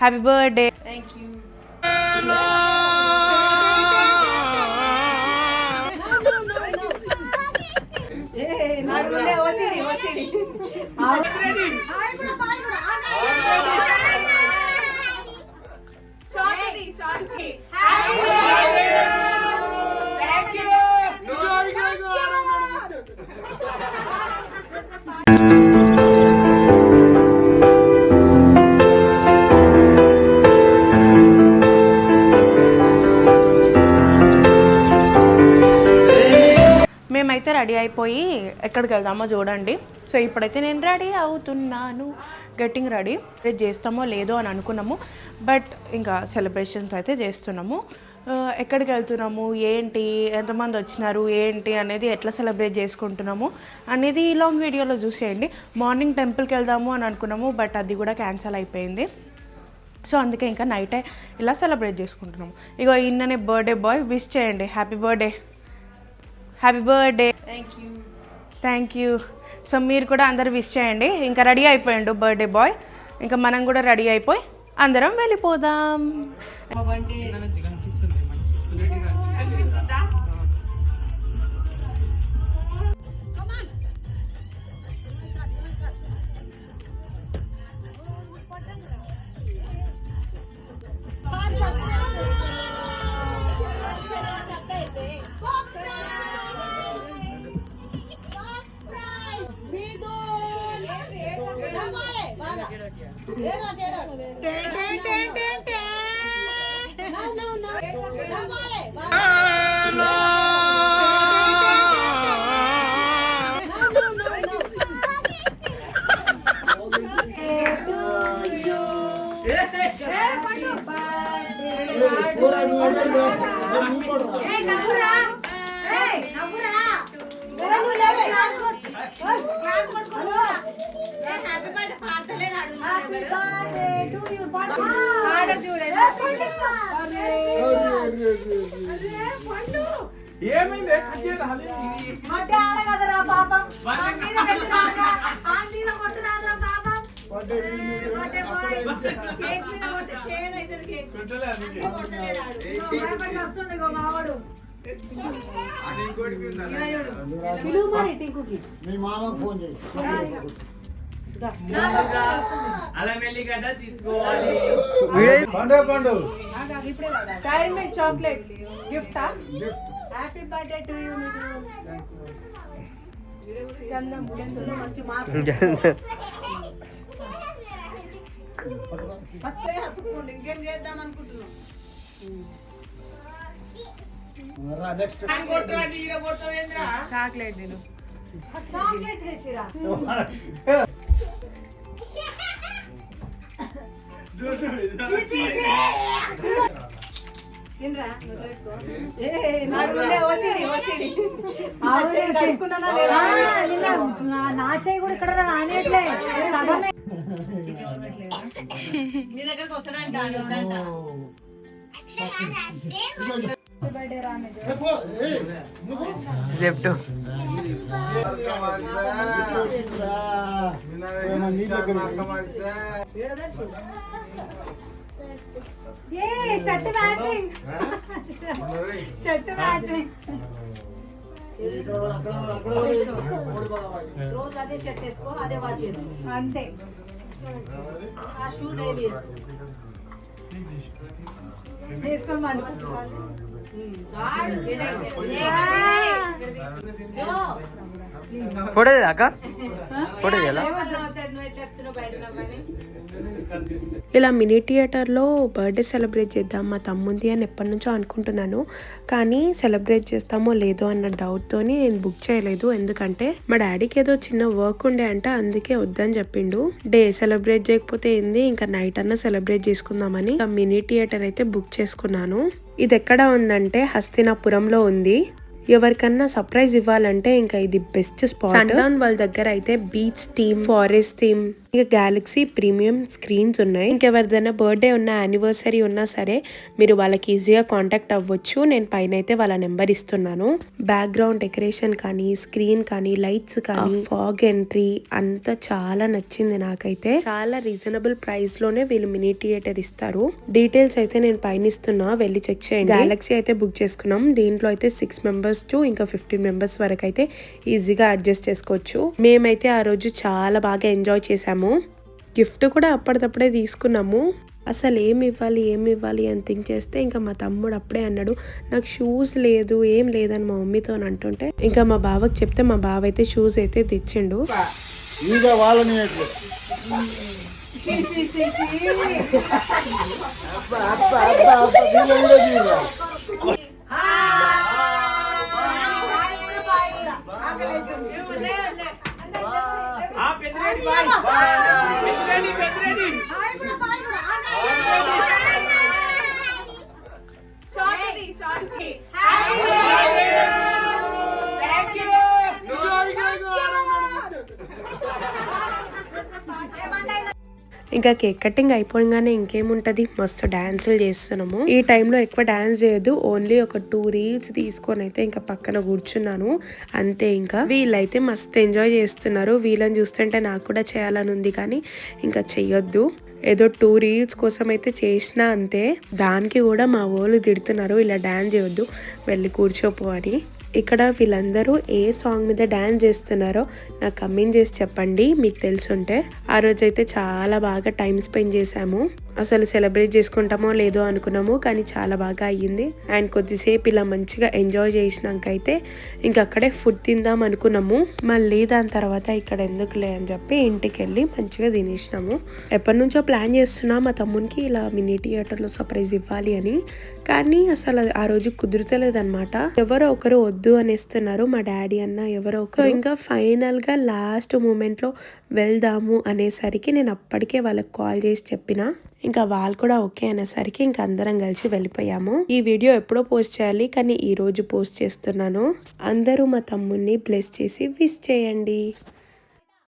Happy birthday. Thank you. మేమైతే ready అయిపోయి ఎక్కడికి వెళ్దామో చూడండి. సో ఇప్పుడైతే నేను రెడీ అవుతున్నాను, గెట్టింగ్ రెడీ. రేపు చేస్తామో లేదో అని అనుకున్నాము, బట్ ఇంకా సెలబ్రేషన్స్ అయితే చేస్తున్నాము. ఎక్కడికి వెళ్తున్నాము, ఏంటి, ఎంతమంది వచ్చినారు, ఏంటి అనేది, ఎట్లా సెలబ్రేట్ చేసుకుంటున్నాము అనేది ఈ లాంగ్ వీడియోలో చూసేయండి. మార్నింగ్ టెంపుల్కి వెళ్దాము అని అనుకున్నాము, బట్ అది కూడా క్యాన్సిల్ అయిపోయింది. సో అందుకే ఇంకా నైటే ఇలా సెలబ్రేట్ చేసుకుంటున్నాము. ఇగో ఇన్ననే బర్త్డే బాయ్, విష్ చేయండి. Happy birthday. Happy birthday. Thank you. So మీరు కూడా అందరు విష్ చేయండి. ఇంకా రెడీ అయిపోయిండు బర్త్డే బాయ్. ఇంకా మనం కూడా రెడీ అయిపోయి అందరం వెళ్ళిపోదాం. Chocolate gift. Happy birthday to you. ఇంకేం చేద్దాం అనుకుంటున్నాం. చాక్లెట్ తిను. చాక్లెట్ తెచ్చిరా. నా చేయి కూడా ఇక్కడ రానియట్లే. నీ దగ్గరకు వస్తాడంట. చెప్తూ షర్ట్ మ్యాచింగ్. Shirt matching. రోజు అదే షర్ట్ వేసుకో, అదే వాచ్ వేసుకో, అంతే. ఆ షూ డైలీ వేసుకో. వేసుకోమని ఫోటో అక్క, ఫోటో ఇలా మినీ థియేటర్లో బర్త్డే సెలబ్రేట్ చేద్దాం మా తమ్ముంది అని ఎప్పటి నుంచో అనుకుంటున్నాను. కానీ సెలబ్రేట్ చేస్తామో లేదో అన్న డౌట్తో నేను బుక్ చేయలేదు. ఎందుకంటే మా డాడీకి ఏదో చిన్న వర్క్ ఉండే అంట, అందుకే వద్దని చెప్పిండు. డే సెలబ్రేట్ చేయకపోతే ఏంది, ఇంకా నైట్ అన్నా సెలబ్రేట్ చేసుకుందామని మినీ థియేటర్ అయితే బుక్ చేసుకున్నాను. ఇది ఎక్కడ ఉందంటే హస్తినాపురంలో ఉంది. ఎవరికన్నా సర్ప్రైజ్ ఇవ్వాలంటే ఇంకా ఇది బెస్ట్ స్పాట్. సన్డౌన్ వాళ్ళ దగ్గర అయితే బీచ్ థీమ్, ఫారెస్ట్ థీమ్, ఇంకా గ్యాలక్సీ ప్రీమియం స్క్రీన్స్ ఉన్నాయి. ఇంకెవరిదైనా బర్త్డే ఉన్నా, యానివర్సరీ ఉన్నా సరే మీరు వాళ్ళకి ఈజీగా కాంటాక్ట్ అవ్వచ్చు. నేను పైన అయితే వాళ్ళ నెంబర్ ఇస్తున్నాను. బ్యాక్గ్రౌండ్ డెకరేషన్ కానీ, స్క్రీన్ కానీ, లైట్స్ కానీ, ఫాగ్ ఎంట్రీ అంతా చాలా నచ్చింది నాకైతే. చాలా రీజనబుల్ ప్రైస్ లోనే వీళ్ళు మినీ థియేటర్ ఇస్తారు. డీటెయిల్స్ అయితే నేను పైన ఇస్తున్నా, వెళ్ళి చెక్ చేయండి. గ్యాలక్సీ అయితే బుక్ చేసుకున్నాం. దీంట్లో అయితే 6 మెంబర్స్ టు ఇంకా 15 మెంబర్స్ వరకు అయితే ఈజీగా అడ్జస్ట్ చేసుకోవచ్చు. మేమైతే ఆ రోజు చాలా బాగా ఎంజాయ్ చేసాము. గిఫ్ట్ కూడా అప్పటిదప్పుడే తీసుకున్నాము. అసలు ఏమి ఇవ్వాలి అని థింక్ చేస్తే ఇంకా మా తమ్ముడు అప్పుడే అన్నాడు, నాకు షూస్ లేదు, ఏం లేదని మా మమ్మీతో అంటుంటే ఇంకా మా బావకి చెప్తే మా బావ అయితే షూస్ అయితే తెచ్చిండు. ఇంకా కేక్ కటింగ్ అయిపోగానే ఇంకేముంటది, మస్తు డాన్సులు చేస్తున్నాము. ఈ టైంలో ఎక్కువ డాన్స్ చేయదు, ఓన్లీ ఒక 2 రీల్స్ తీసుకొని అయితే ఇంకా పక్కన కూర్చున్నాను అంతే. ఇంకా వీళ్ళైతే మస్తు ఎంజాయ్ చేస్తున్నారు. వీళ్ళని చూస్తుంటే నాకు కూడా చేయాలని ఉంది కానీ ఇంకా చెయ్యొద్దు. ఏదో 2 రీల్స్ కోసం అయితే చేసినా అంతే. దానికి కూడా మా వాళ్ళు తిడుతున్నారు, ఇలా డాన్స్ చేయొద్దు, వెళ్ళి కూర్చోపో అని. ఇక్కడ వీళ్ళందరూ ఏ సాంగ్ మీద డాన్స్ చేస్తున్నారో నాకు కమెంట్ చేసి చెప్పండి మీకు తెలుసుంటే. ఆ రోజైతే చాలా బాగా టైం స్పెండ్ చేసాము. అసలు సెలబ్రేట్ చేసుకుంటామో లేదో అనుకున్నాము కానీ చాలా బాగా అయ్యింది. అండ్ కొద్దిసేపు ఇలా మంచిగా ఎంజాయ్ చేసినాక అయితే ఇంక అక్కడే ఫుడ్ తిందాం అనుకున్నాము. మళ్ళీ దాని తర్వాత ఇక్కడ ఎందుకులే అని చెప్పి ఇంటికి వెళ్ళి మంచిగా తినేసినాము. ఎప్పటి నుంచో ప్లాన్ చేస్తున్నా మా తమ్మునికి ఇలా మినీ థియేటర్లో సర్ప్రైజ్ ఇవ్వాలి అని, కానీ అసలు ఆ రోజు కుదురుతలేదన్నమాట. ఎవరో ఒకరు వద్దు అనేస్తున్నారు, మా డాడీ అన్న ఎవరో ఒకరు. ఇంకా ఫైనల్ గా లాస్ట్ మూమెంట్ లో వెళ్దాము అనేసరికి నేను అప్పటికే వాళ్ళకి కాల్ చేసి చెప్పిన. ఇంకా వాళ్ళు కూడా ఓకే అనేసరికి ఇంకా అందరం కలిసి వెళ్ళిపోయాము. ఈ వీడియో ఎప్పుడో పోస్ట్ చేయాలి కానీ ఈ రోజు పోస్ట్ చేస్తున్నాను. అందరూ మా తమ్ముడిని బ్లెస్ చేసి విష్ చేయండి.